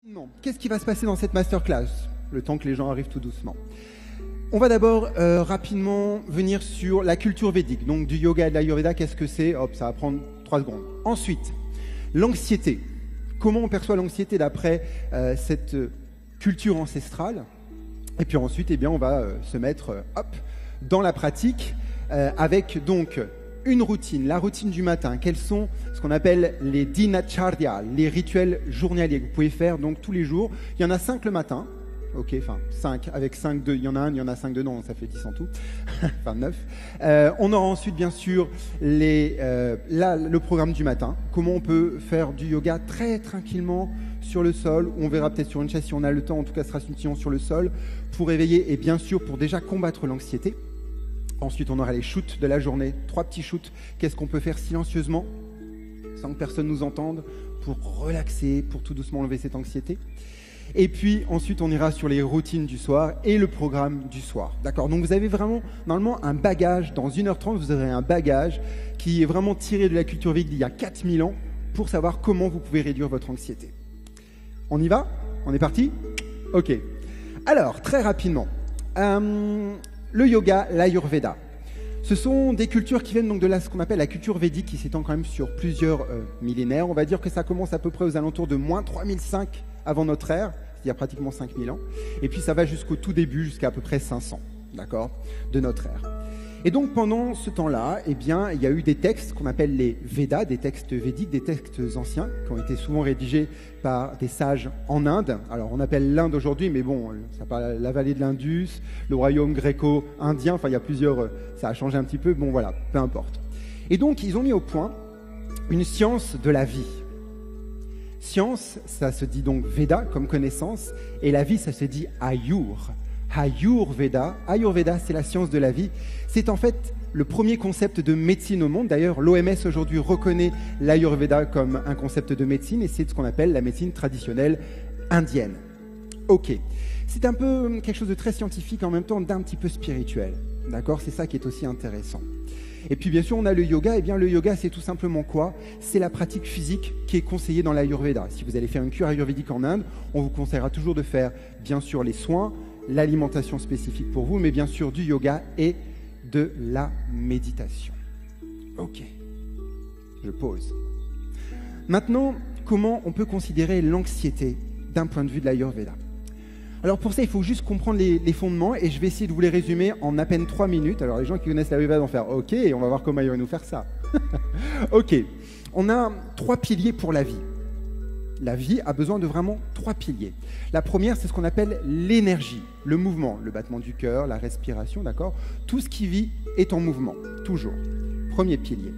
Non. Qu'est-ce qui va se passer dans cette masterclass? Le temps que les gens arrivent tout doucement. On va d'abord rapidement venir sur la culture védique, donc du yoga et de l'ayurveda. Qu'est-ce que c'est? Hop, ça va prendre 3 secondes. Ensuite, l'anxiété. Comment on perçoit l'anxiété d'après cette culture ancestrale? Et puis ensuite, eh bien, on va se mettre dans la pratique avec donc une routine, la routine du matin. Quels sont ce qu'on appelle les dinacharya, les rituels journaliers que vous pouvez faire donc tous les jours. Il y en a 5 le matin. Ok, enfin 5, avec 5, 2, il y en a un, il y en a 5 dedans, ça fait 10 en tout, enfin 9. On aura ensuite bien sûr le programme du matin, comment on peut faire du yoga très tranquillement sur le sol, on verra peut-être sur une chaise si on a le temps, en tout cas ce sera une séance sur le sol, pour éveiller et bien sûr pour déjà combattre l'anxiété. Ensuite on aura les shoots de la journée, 3 petits shoots, qu'est-ce qu'on peut faire silencieusement, sans que personne nous entende, pour relaxer, pour tout doucement enlever cette anxiété. Et puis ensuite on ira sur les routines du soir et le programme du soir. D'accord? Donc vous avez vraiment normalement un bagage, dans 1h30 vous aurez un bagage qui est vraiment tiré de la culture védique d'il y a 4000 ans pour savoir comment vous pouvez réduire votre anxiété. On y va? On est parti? Ok. Alors très rapidement, le yoga, l'ayurveda. Ce sont des cultures qui viennent donc de ce qu'on appelle la culture védique qui s'étend quand même sur plusieurs millénaires. On va dire que ça commence à peu près aux alentours de moins 3005 avant notre ère, il y a pratiquement 5000 ans. Et puis ça va jusqu'au tout début, jusqu'à peu près 500, d'accord, de notre ère. Et donc pendant ce temps-là, eh bien, il y a eu des textes qu'on appelle les Védas, des textes védiques, des textes anciens, qui ont été souvent rédigés par des sages en Inde. Alors on appelle l'Inde aujourd'hui, mais bon, ça parle la vallée de l'Indus, le royaume gréco-indien, enfin il y a plusieurs, ça a changé un petit peu, bon voilà, peu importe. Et donc ils ont mis au point une science de la vie. Science, ça se dit donc Veda comme connaissance, et la vie, ça se dit Ayur. Ayurveda. Ayurveda, c'est la science de la vie. C'est en fait le premier concept de médecine au monde. D'ailleurs, l'OMS aujourd'hui reconnaît l'Ayurveda comme un concept de médecine, et c'est ce qu'on appelle la médecine traditionnelle indienne. Ok. C'est un peu quelque chose de très scientifique, en même temps d'un petit peu spirituel. D'accord? C'est ça qui est aussi intéressant. Et puis bien sûr, on a le yoga. Eh bien, le yoga, c'est tout simplement quoi? C'est la pratique physique qui est conseillée dans l'Ayurveda. Si vous allez faire une cure ayurvédique en Inde, on vous conseillera toujours de faire, bien sûr, les soins, l'alimentation spécifique pour vous, mais bien sûr du yoga et de la méditation. Ok. Je pause. Maintenant, comment on peut considérer l'anxiété d'un point de vue de l'Ayurveda? Alors pour ça, il faut juste comprendre les fondements et je vais essayer de vous les résumer en à peine 3 minutes. Alors les gens qui connaissent l'Ayurveda vont faire « Ok, on va voir comment il va nous faire ça. » Ok, on a 3 piliers pour la vie. La vie a besoin de vraiment 3 piliers. La première, c'est ce qu'on appelle l'énergie, le mouvement, le battement du cœur, la respiration, d'accord? Tout ce qui vit est en mouvement, toujours. Premier pilier.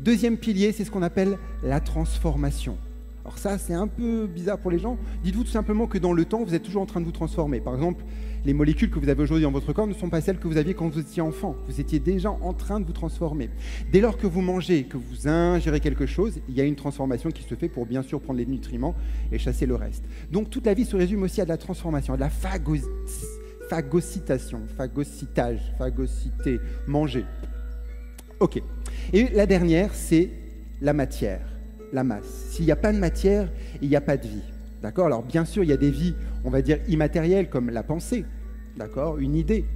Deuxième pilier, c'est ce qu'on appelle la transformation. Alors ça, c'est un peu bizarre pour les gens. Dites-vous tout simplement que dans le temps, vous êtes toujours en train de vous transformer. Par exemple, les molécules que vous avez aujourd'hui dans votre corps ne sont pas celles que vous aviez quand vous étiez enfant. Vous étiez déjà en train de vous transformer. Dès lors que vous mangez, que vous ingérez quelque chose, il y a une transformation qui se fait pour bien sûr prendre les nutriments et chasser le reste. Donc toute la vie se résume aussi à de la transformation, à de la phagocytation, phagociter, manger. Ok. Et la dernière, c'est la matière. La masse. S'il n'y a pas de matière, il n'y a pas de vie. D'accord? Alors bien sûr, il y a des vies, on va dire, immatérielles, comme la pensée. D'accord? Une idée.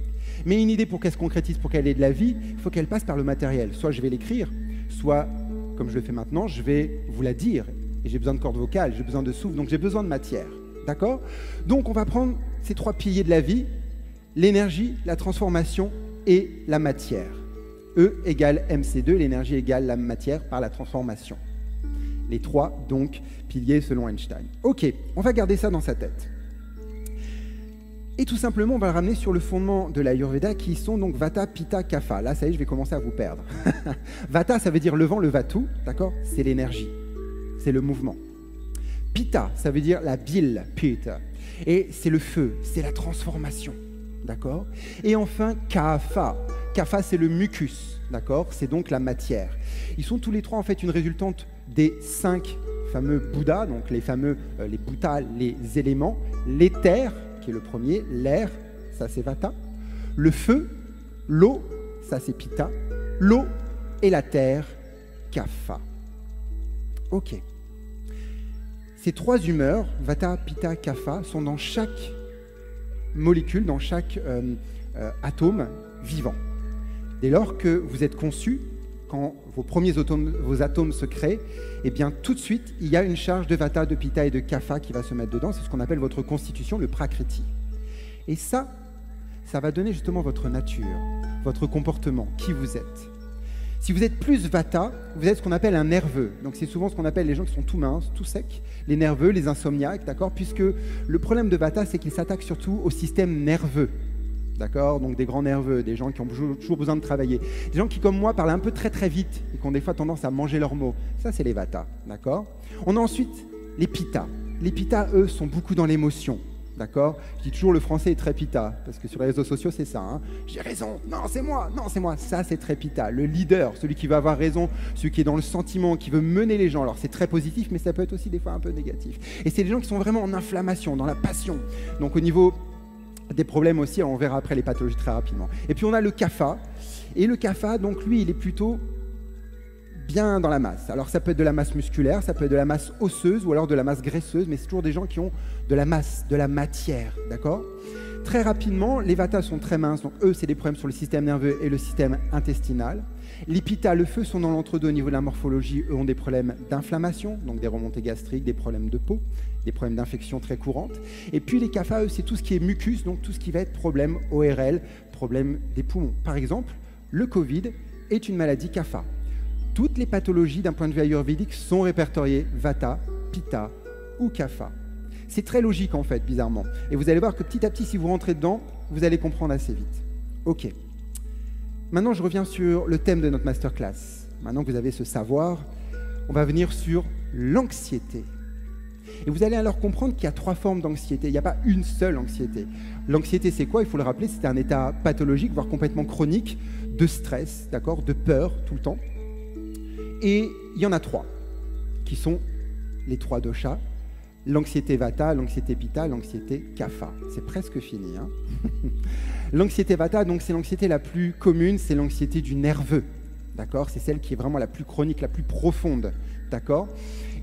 Mais une idée, pour qu'elle se concrétise, pour qu'elle ait de la vie, il faut qu'elle passe par le matériel. Soit je vais l'écrire, soit, comme je le fais maintenant, je vais vous la dire. Et j'ai besoin de cordes vocales, j'ai besoin de souffle, donc j'ai besoin de matière. D'accord? Donc on va prendre ces 3 piliers de la vie, l'énergie, la transformation et la matière. E égale MC2, l'énergie égale la matière par la transformation. Les 3, donc, piliers selon Einstein. Ok, on va garder ça dans sa tête. Et tout simplement, on va le ramener sur le fondement de l'Ayurveda qui sont donc Vata, Pitta, Kapha. Là, ça y est, je vais commencer à vous perdre. Vata, ça veut dire le vent, le Vatu, d'accord? C'est l'énergie, c'est le mouvement. Pitta, ça veut dire la bile, Pitta. Et c'est le feu, c'est la transformation, d'accord? Et enfin, Kapha. Kapha, c'est le mucus, d'accord? C'est donc la matière. Ils sont tous les 3 en fait une résultante des 5 fameux Bouddhas, donc les fameux, les Bhuttas, les éléments, l'éther, qui est le premier, l'air, ça c'est Vata, le feu, l'eau, ça c'est Pitta, l'eau et la terre, Kapha. Ok. Ces trois humeurs, Vata, Pitta, Kapha, sont dans chaque molécule, dans chaque atome vivant. Dès lors que vous êtes conçu, quand vos atomes se créent, eh bien tout de suite, il y a une charge de Vata, de Pitta et de Kapha qui va se mettre dedans. C'est ce qu'on appelle votre constitution, le Prakriti. Et ça va donner justement votre nature, votre comportement, qui vous êtes. Si vous êtes plus Vata, vous êtes ce qu'on appelle un nerveux. Donc c'est souvent ce qu'on appelle les gens qui sont tout minces, tout secs, les nerveux, les insomniaques, d'accord? Puisque le problème de Vata, c'est qu'il s'attaque surtout au système nerveux. D'accord? Donc des grands nerveux, des gens qui ont toujours besoin de travailler. Des gens qui, comme moi, parlent un peu très très vite et qui ont des fois tendance à manger leurs mots. Ça, c'est les Vata. D'accord? On a ensuite les Pitta. Les Pitta, eux, sont beaucoup dans l'émotion. D'accord? Je dis toujours le français est très Pitta, parce que sur les réseaux sociaux, c'est ça. Hein. J'ai raison. Non, c'est moi. Non, c'est moi. Ça, c'est très Pitta. Le leader, celui qui va avoir raison, celui qui est dans le sentiment, qui veut mener les gens. Alors, c'est très positif, mais ça peut être aussi des fois un peu négatif. Et c'est des gens qui sont vraiment en inflammation, dans la passion. Donc, au niveau des problèmes aussi, on verra après les pathologies très rapidement. Et puis on a le Kapha, et le Kapha, donc lui, il est plutôt bien dans la masse. Alors ça peut être de la masse musculaire, ça peut être de la masse osseuse, ou alors de la masse graisseuse, mais c'est toujours des gens qui ont de la masse, de la matière, d'accord? Très rapidement, les Vatas sont très minces, donc eux, c'est des problèmes sur le système nerveux et le système intestinal. Les Pitta, le feu, sont dans l'entre-deux au niveau de la morphologie, eux ont des problèmes d'inflammation, donc des remontées gastriques, des problèmes de peau, des problèmes d'infection très courantes. Et puis les Kapha, eux, c'est tout ce qui est mucus, donc tout ce qui va être problème ORL, problème des poumons. Par exemple, le Covid est une maladie Kapha. Toutes les pathologies d'un point de vue ayurvédique sont répertoriées Vata, Pitta ou Kapha. C'est très logique en fait, bizarrement. Et vous allez voir que petit à petit, si vous rentrez dedans, vous allez comprendre assez vite. Ok. Maintenant, je reviens sur le thème de notre masterclass. Maintenant que vous avez ce savoir, on va venir sur l'anxiété. Et vous allez alors comprendre qu'il y a trois formes d'anxiété. Il n'y a pas une seule anxiété. L'anxiété, c'est quoi? Il faut le rappeler, c'est un état pathologique, voire complètement chronique, de stress, d'accord, de peur tout le temps. Et il y en a trois, qui sont les trois doshas. L'anxiété Vata, l'anxiété Pitta, l'anxiété Kapha. C'est presque fini. Hein. L'anxiété Vata, donc, c'est l'anxiété la plus commune, c'est l'anxiété du nerveux. D'accord? C'est celle qui est vraiment la plus chronique, la plus profonde. D'accord?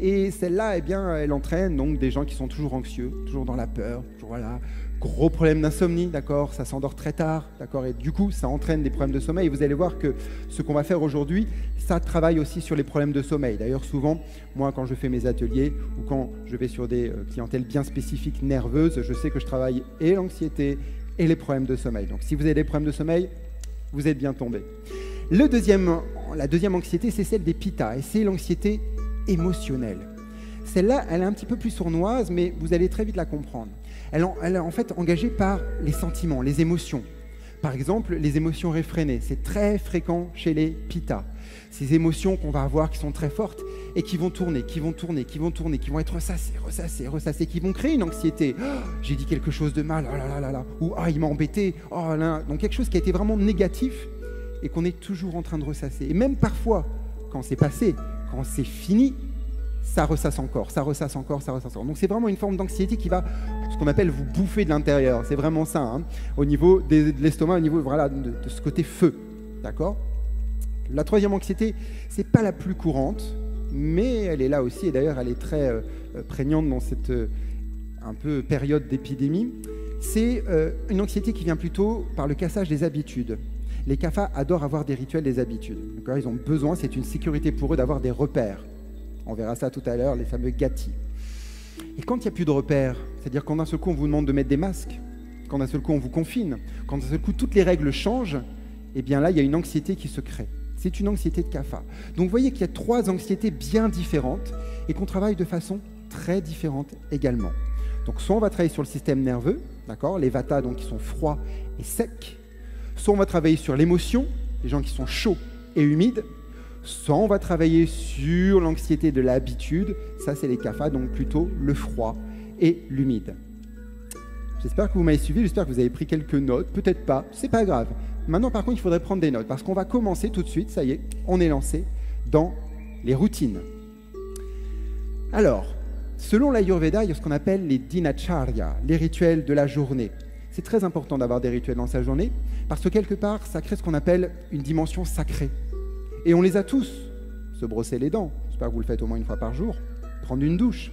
Et celle-là, eh bien, elle entraîne donc des gens qui sont toujours anxieux, toujours dans la peur, toujours voilà, gros problème d'insomnie, d'accord? Ça s'endort très tard, d'accord? Et du coup, ça entraîne des problèmes de sommeil. Et vous allez voir que ce qu'on va faire aujourd'hui, ça travaille aussi sur les problèmes de sommeil. D'ailleurs, souvent, moi, quand je fais mes ateliers ou quand je vais sur des clientèles bien spécifiques, nerveuses, je sais que je travaille et l'anxiété et les problèmes de sommeil. Donc, si vous avez des problèmes de sommeil, vous êtes bien tombé. La deuxième anxiété, c'est celle des Pitta, et c'est l'anxiété émotionnelle. Celle-là, elle est un petit peu plus sournoise, mais vous allez très vite la comprendre. Elle est en fait engagée par les sentiments, les émotions. Par exemple, les émotions réfrénées, c'est très fréquent chez les Pitta. Ces émotions qu'on va avoir qui sont très fortes et qui vont tourner, qui vont être ressassées, qui vont créer une anxiété. Oh, j'ai dit quelque chose de mal, oh là là là, ou ah, il m'a embêté, oh là. Donc quelque chose qui a été vraiment négatif et qu'on est toujours en train de ressasser. Et même parfois, quand c'est passé, quand c'est fini, ça ressasse encore. Donc c'est vraiment une forme d'anxiété qui va, ce qu'on appelle, vous bouffer de l'intérieur. C'est vraiment ça, hein, au niveau de l'estomac, au niveau voilà, de ce côté feu. D'accord? La troisième anxiété, c'est pas la plus courante, mais elle est là aussi, et d'ailleurs elle est très prégnante dans cette un peu période d'épidémie. C'est une anxiété qui vient plutôt par le cassage des habitudes. Les Kapha adorent avoir des rituels, des habitudes. Ils ont besoin, c'est une sécurité pour eux d'avoir des repères. On verra ça tout à l'heure, les fameux gâtis. Et quand il n'y a plus de repères, c'est-à-dire quand d'un seul coup on vous demande de mettre des masques, quand d'un seul coup on vous confine, quand d'un seul coup toutes les règles changent, eh bien là il y a une anxiété qui se crée. C'est une anxiété de Kapha. Donc vous voyez qu'il y a trois anxiétés bien différentes et qu'on travaille de façon très différente également. Donc soit on va travailler sur le système nerveux, d'accord, les Vata donc qui sont froids et secs, soit on va travailler sur l'émotion, les gens qui sont chauds et humides, soit on va travailler sur l'anxiété de l'habitude, ça c'est les Kapha, donc plutôt le froid et l'humide. J'espère que vous m'avez suivi, j'espère que vous avez pris quelques notes, peut-être pas, c'est pas grave. Maintenant par contre il faudrait prendre des notes, parce qu'on va commencer tout de suite, ça y est, on est lancé dans les routines. Alors, selon l'Ayurveda, il y a ce qu'on appelle les dinacharya, les rituels de la journée. C'est très important d'avoir des rituels dans sa journée, parce que quelque part, ça crée ce qu'on appelle une dimension sacrée. Et on les a tous. Se brosser les dents, j'espère que vous le faites au moins une fois par jour, prendre une douche,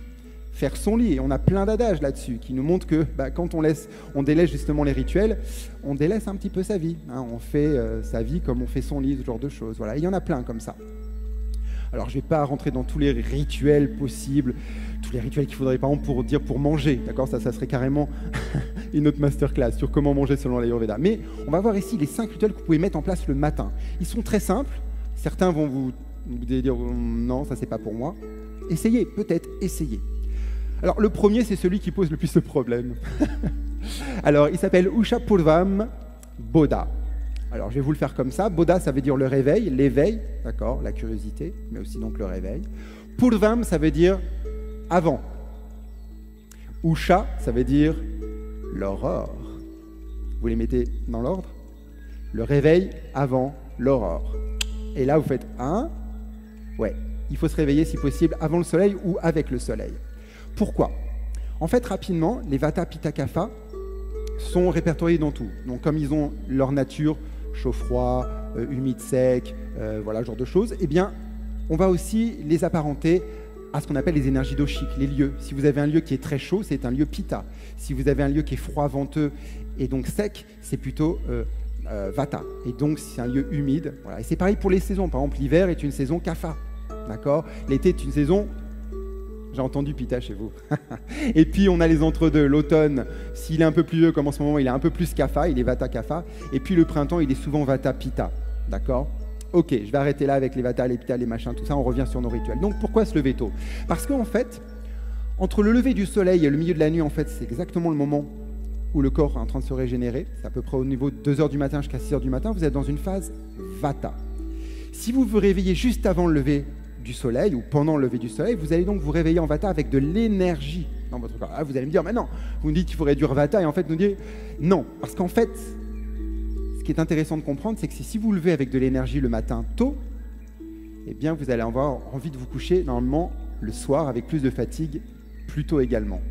faire son lit. Et on a plein d'adages là-dessus qui nous montrent que quand on délaisse justement les rituels, on délaisse un petit peu sa vie. Hein. On fait sa vie comme on fait son lit, ce genre de choses. Voilà. Il y en a plein comme ça. Alors, je ne vais pas rentrer dans tous les rituels possibles, tous les rituels qu'il faudrait, par exemple, pour manger. D'accord, ça serait carrément une autre masterclass sur comment manger selon l'Ayurveda. Mais on va voir ici les 5 rituels que vous pouvez mettre en place le matin. Ils sont très simples. Certains vont vous dire non, ça c'est pas pour moi. Essayez, peut-être, essayez. Alors, le premier, c'est celui qui pose le plus de problèmes. Alors, il s'appelle Usha Purvam Bodha. Alors, je vais vous le faire comme ça. Bodha, ça veut dire le réveil, l'éveil, d'accord, la curiosité, mais aussi donc le réveil. Purvam, ça veut dire avant. Usha, ça veut dire l'aurore. Vous les mettez dans l'ordre. Le réveil avant l'aurore. Et là, vous faites un. Ouais, il faut se réveiller si possible avant le soleil ou avec le soleil. Pourquoi? En fait, rapidement, les Vata, Pitta, Kapha sont répertoriés dans tout. Donc, comme ils ont leur nature, chaud-froid, humide, sec, voilà, ce genre de choses, eh bien, on va aussi les apparenter à ce qu'on appelle les énergies doshiques, les lieux. Si vous avez un lieu qui est très chaud, c'est un lieu Pitta. Si vous avez un lieu qui est froid, venteux et donc sec, c'est plutôt Vata. Et donc, c'est un lieu humide. Voilà. Et c'est pareil pour les saisons. Par exemple, l'hiver est une saison Kapha. D'accord? L'été est une saison... J'ai entendu Pitta chez vous. Et puis, on a les entre-deux. L'automne, s'il est un peu plus vieux, comme en ce moment, il est un peu plus Kapha, il est Vata Kapha. Et puis, le printemps, il est souvent Vata Pitta. D'accord? Ok, je vais arrêter là avec les Vata, les Pitta, les machins, tout ça. On revient sur nos rituels. Donc, pourquoi se lever tôt? Parce qu'en fait, entre le lever du soleil et le milieu de la nuit, en fait, c'est exactement le moment où le corps est en train de se régénérer. C'est à peu près au niveau de 2h du matin jusqu'à 6h du matin. Vous êtes dans une phase Vata. Si vous vous réveillez juste avant le lever du soleil ou pendant le lever du soleil, vous allez donc vous réveiller en Vata avec de l'énergie dans votre corps. Ah, vous allez me dire, mais non, vous me dites qu'il faut réduire Vata et en fait nous dire non. Parce qu'en fait, ce qui est intéressant de comprendre, c'est que si vous levez avec de l'énergie le matin tôt, eh bien vous allez avoir envie de vous coucher normalement le soir avec plus de fatigue plus tôt également.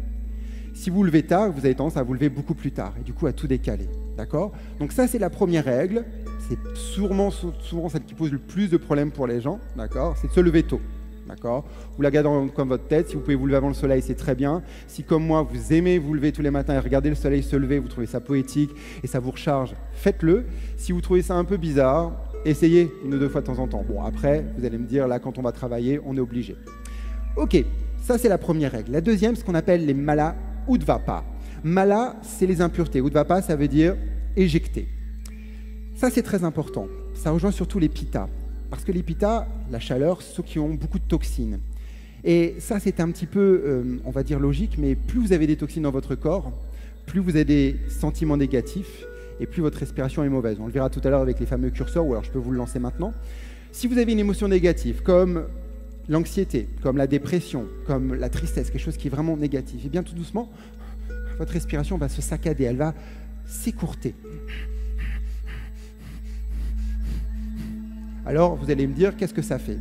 Si vous levez tard, vous avez tendance à vous lever beaucoup plus tard et du coup à tout décaler. D'accord? Donc ça, c'est la première règle. C'est souvent celle qui pose le plus de problèmes pour les gens, d'accord? C'est de se lever tôt, d'accord? Vous la gardez comme votre tête. Si vous pouvez vous lever avant le soleil, c'est très bien. Si, comme moi, vous aimez vous lever tous les matins et regarder le soleil se lever, vous trouvez ça poétique et ça vous recharge, faites-le. Si vous trouvez ça un peu bizarre, essayez 1 ou 2 fois de temps en temps. Bon, après, vous allez me dire, là, quand on va travailler, on est obligé. Ok, ça, c'est la première règle. La deuxième, ce qu'on appelle les mala udvapa. Mala, c'est les impuretés. Udvapa, ça veut dire éjecter. Ça, c'est très important. Ça rejoint surtout les Pitta. Parce que les Pitta, la chaleur, ceux qui ont beaucoup de toxines. Et ça, c'est un petit peu, on va dire, logique, mais plus vous avez des toxines dans votre corps, plus vous avez des sentiments négatifs et plus votre respiration est mauvaise. On le verra tout à l'heure avec les fameux curseurs, ou alors je peux vous le lancer maintenant. Si vous avez une émotion négative, comme l'anxiété, comme la dépression, comme la tristesse, quelque chose qui est vraiment négatif, et bien tout doucement, votre respiration va se saccader, elle va s'écourter. Alors, vous allez me dire, qu'est-ce que ça fait?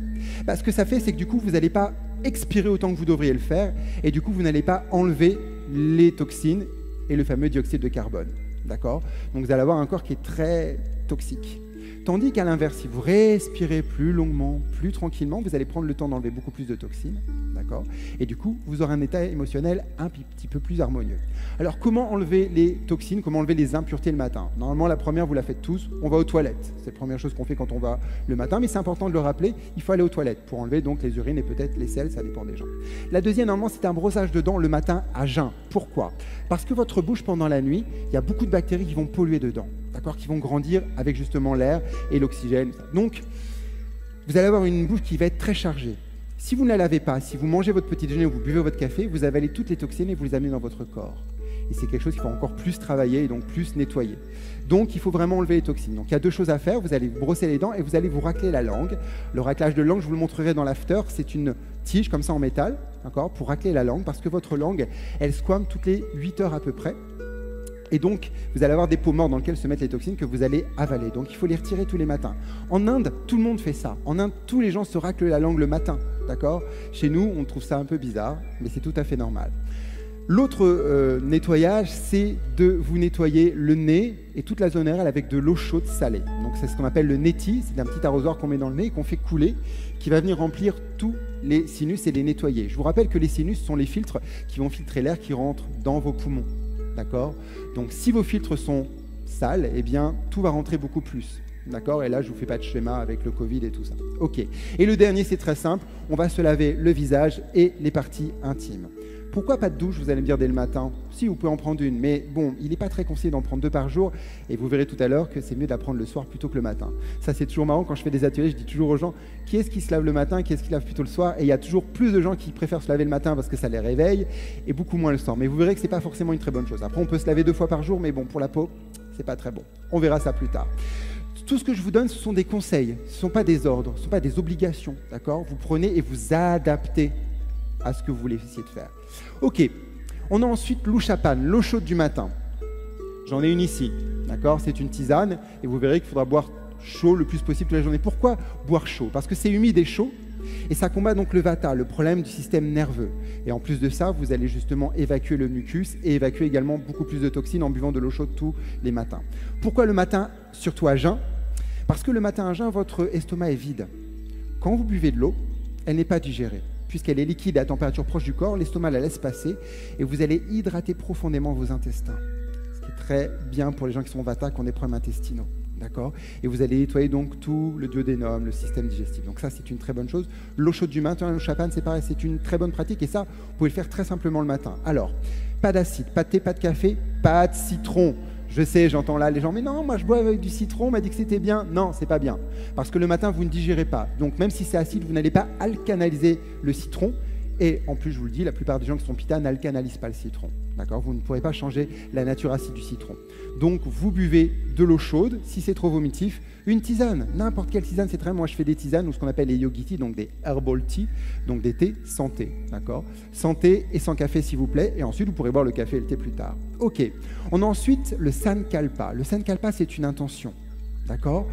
Ce que ça fait, c'est que du coup, vous n'allez pas expirer autant que vous devriez le faire, et du coup, vous n'allez pas enlever les toxines et le fameux dioxyde de carbone. D'accord? Donc, vous allez avoir un corps qui est très toxique. Tandis qu'à l'inverse, si vous respirez plus longuement, plus tranquillement, vous allez prendre le temps d'enlever beaucoup plus de toxines, d'accord? Et du coup, vous aurez un état émotionnel un petit peu plus harmonieux. Alors, comment enlever les toxines? Comment enlever les impuretés le matin? Normalement, la première, vous la faites tous, on va aux toilettes. C'est la première chose qu'on fait quand on va le matin, mais c'est important de le rappeler, il faut aller aux toilettes pour enlever donc les urines et peut-être les selles, ça dépend des gens. La deuxième, normalement, c'est un brossage de dents le matin à jeun. Pourquoi? Parce que votre bouche, pendant la nuit, il y a beaucoup de bactéries qui vont polluer dedans, d'accord? Qui vont grandir avec justement l'air et l'oxygène. Donc, vous allez avoir une bouche qui va être très chargée. Si vous ne la lavez pas, si vous mangez votre petit déjeuner ou vous buvez votre café, vous avalez toutes les toxines et vous les amenez dans votre corps. Et c'est quelque chose qu'il faut encore plus travailler et donc plus nettoyer. Donc, il faut vraiment enlever les toxines. Donc, il y a 2 choses à faire. Vous allez vous brosser les dents et vous allez vous racler la langue. Le raclage de langue, je vous le montrerai dans l'after. C'est une tige comme ça en métal, d'accord, pour racler la langue parce que votre langue, elle squame toutes les 8 heures à peu près. Et donc, vous allez avoir des peaux mortes dans lesquelles se mettent les toxines que vous allez avaler. Donc, il faut les retirer tous les matins. En Inde, tout le monde fait ça. En Inde, tous les gens se raclent la langue le matin, d'accord? Chez nous, on trouve ça un peu bizarre, mais c'est tout à fait normal. L'autre nettoyage, c'est de vous nettoyer le nez et toute la zone orale avec de l'eau chaude salée. Donc c'est ce qu'on appelle le neti, c'est un petit arrosoir qu'on met dans le nez et qu'on fait couler, qui va venir remplir tous les sinus et les nettoyer. Je vous rappelle que les sinus sont les filtres qui vont filtrer l'air qui rentre dans vos poumons. D'accord? Donc si vos filtres sont sales, eh bien tout va rentrer beaucoup plus. D'accord? Et là, je ne vous fais pas de schéma avec le Covid et tout ça. Ok. Et le dernier, c'est très simple. On va se laver le visage et les parties intimes. Pourquoi pas de douche, vous allez me dire, dès le matin? Si, vous pouvez en prendre une, mais bon, il n'est pas très conseillé d'en prendre 2 par jour, et vous verrez tout à l'heure que c'est mieux d'apprendre le soir plutôt que le matin. Ça, c'est toujours marrant, quand je fais des ateliers, je dis toujours aux gens, qui est-ce qui se lave le matin, qui est-ce qui lave plutôt le soir? Et il y a toujours plus de gens qui préfèrent se laver le matin parce que ça les réveille, et beaucoup moins le soir. Mais vous verrez que ce n'est pas forcément une très bonne chose. Après, on peut se laver 2 fois par jour, mais bon, pour la peau, c'est pas très bon. On verra ça plus tard. Tout ce que je vous donne, ce sont des conseils, ce ne sont pas des ordres, ce ne sont pas des obligations, d'accord? Vous prenez et vous adaptez à ce que vous voulez essayer de faire. Ok. On a ensuite l'Ushapan, l'eau chaude du matin. J'en ai une ici, d'accord? C'est une tisane et vous verrez qu'il faudra boire chaud le plus possible toute la journée. Pourquoi boire chaud? Parce que c'est humide et chaud et ça combat donc le vata, le problème du système nerveux. Et en plus de ça, vous allez justement évacuer le mucus et évacuer également beaucoup plus de toxines en buvant de l'eau chaude tous les matins. Pourquoi le matin, surtout à jeun? Parce que le matin à jeun, votre estomac est vide. Quand vous buvez de l'eau, elle n'est pas digérée. Puisqu'elle est liquide à température proche du corps, l'estomac la laisse passer et vous allez hydrater profondément vos intestins. Ce qui est très bien pour les gens qui sont vata, qui ont des problèmes intestinaux. D'accord? Et vous allez nettoyer donc tout le duodénum, le système digestif. Donc ça, c'est une très bonne chose. L'eau chaude du matin, le Ushapan, c'est pareil, c'est une très bonne pratique. Et ça, vous pouvez le faire très simplement le matin. Alors, pas d'acide, pas de thé, pas de café, pas de citron. Je sais, j'entends là les gens, mais non, moi je bois avec du citron, on m'a dit que c'était bien. Non, c'est pas bien. Parce que le matin, vous ne digérez pas. Donc même si c'est acide, vous n'allez pas alcanaliser le citron. Et en plus, je vous le dis, la plupart des gens qui sont pitta n'alcanalisent pas le citron. D'accord? Vous ne pourrez pas changer la nature acide du citron. Donc vous buvez de l'eau chaude, si c'est trop vomitif, une tisane, n'importe quelle tisane, c'est très bien. Moi je fais des tisanes ou ce qu'on appelle les yogiti, donc des herbal tea, donc des thés sans thé. D'accord? Sans thé et sans café s'il vous plaît. Et ensuite, vous pourrez boire le café et le thé plus tard. Ok. On a ensuite le sankalpa. Le sankalpa, c'est une intention. D'accord?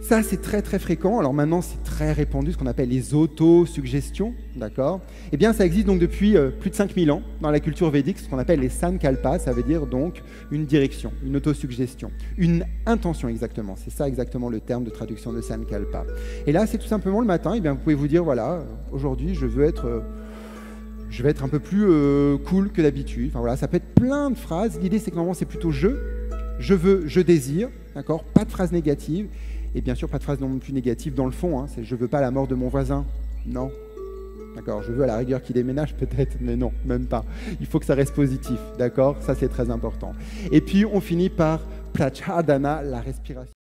Ça, c'est très très fréquent. Alors maintenant, c'est très répandu, ce qu'on appelle les autosuggestions, d'accord? Eh bien, ça existe donc depuis plus de 5000 ans dans la culture védique, ce qu'on appelle les sankalpas. Ça veut dire donc une direction, une autosuggestion, une intention exactement. C'est ça exactement le terme de traduction de sankalpa. Et là, c'est tout simplement le matin. Eh bien, vous pouvez vous dire, voilà, aujourd'hui, je vais être un peu plus cool que d'habitude. Enfin voilà, ça peut être plein de phrases. L'idée, c'est que normalement, c'est plutôt je veux, je désire, d'accord? Pas de phrases négatives. Et bien sûr, pas de phrase non plus négative dans le fond. Hein, c'est « je veux pas la mort de mon voisin ». Non. D'accord, je veux à la rigueur qu'il déménage peut-être, mais non, même pas. Il faut que ça reste positif, d'accord? Ça, c'est très important. Et puis, on finit par Prachadana, la respiration.